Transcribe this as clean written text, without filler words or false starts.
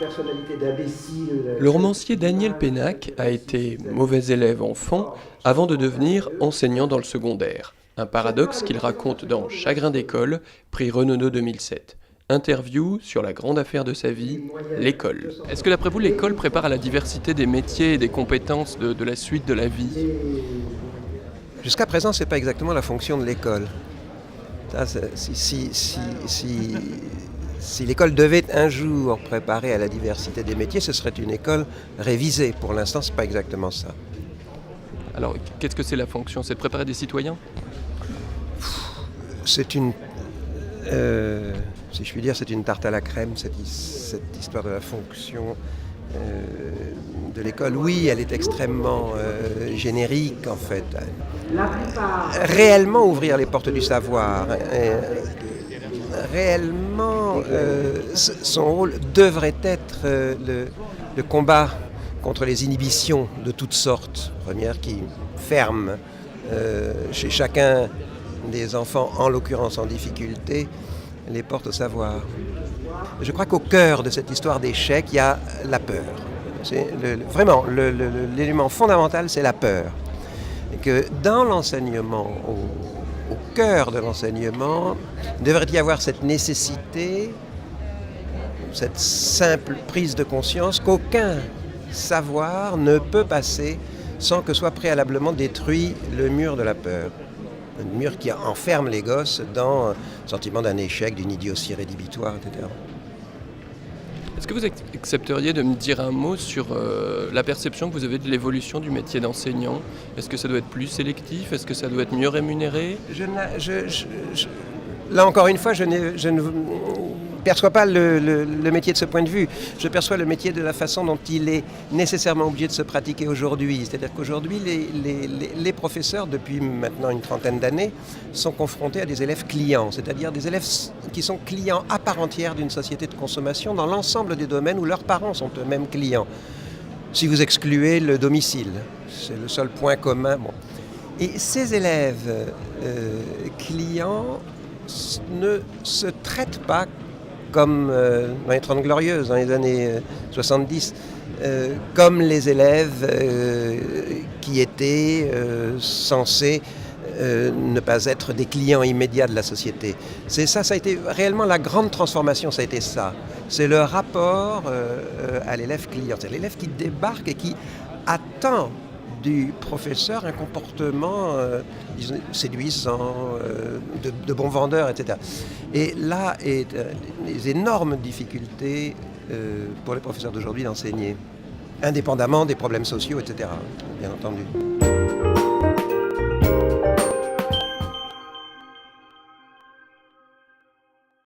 personnalité d'imbécile. Le romancier Daniel Pénac a été mauvais élève enfant avant de devenir enseignant dans le secondaire. Un paradoxe qu'il raconte dans Chagrin d'école, prix Renaudot 2007. Interview sur la grande affaire de sa vie, l'école. Est-ce que d'après vous, l'école prépare à la diversité des métiers et des compétences de la suite de la vie ? Jusqu'à présent, ce n'est pas exactement la fonction de l'école. Si l'école devait un jour préparer à la diversité des métiers, ce serait une école révisée. Pour l'instant, ce n'est pas exactement ça. Alors, qu'est-ce que c'est la fonction ? C'est de préparer des citoyens ? C'est une... si je puis dire, c'est une tarte à la crème, cette histoire de la fonction de l'école. Oui, elle est extrêmement générique, en fait. Réellement ouvrir les portes du savoir, réellement, son rôle devrait être le combat contre les inhibitions de toutes sortes, première qui ferment chez chacun des enfants, en l'occurrence en difficulté, les portes au savoir. Je crois qu'au cœur de cette histoire d'échec, il y a la peur. Vraiment, l'élément fondamental, c'est la peur. Et que dans l'enseignement, au cœur de l'enseignement, devrait y avoir cette nécessité, cette simple prise de conscience qu'aucun savoir ne peut passer sans que soit préalablement détruit le mur de la peur. Un mur qui enferme les gosses dans le sentiment d'un échec, d'une idiotie rédhibitoire, etc. Est-ce que vous accepteriez de me dire un mot sur la perception que vous avez de l'évolution du métier d'enseignant ? Est-ce que ça doit être plus sélectif ? Est-ce que ça doit être mieux rémunéré ? Là encore une fois, je ne perçois pas le métier de ce point de vue. Je perçois le métier de la façon dont il est nécessairement obligé de se pratiquer aujourd'hui. C'est-à-dire qu'aujourd'hui, les professeurs, depuis maintenant une trentaine d'années, sont confrontés à des élèves clients, c'est-à-dire des élèves qui sont clients à part entière d'une société de consommation dans l'ensemble des domaines où leurs parents sont eux-mêmes clients. Si vous excluez le domicile, c'est le seul point commun. Bon. Et ces élèves clients ne se traitent pas comme dans les 30 Glorieuses, dans les années 70, comme les élèves qui étaient censés ne pas être des clients immédiats de la société. C'est ça, ça a été réellement la grande transformation, ça a été ça. C'est le rapport à l'élève client. C'est l'élève qui débarque et qui attend du professeur un comportement séduisant, de bon vendeur, etc. Et là est les énormes difficultés pour les professeurs d'aujourd'hui d'enseigner, indépendamment des problèmes sociaux, etc., bien entendu.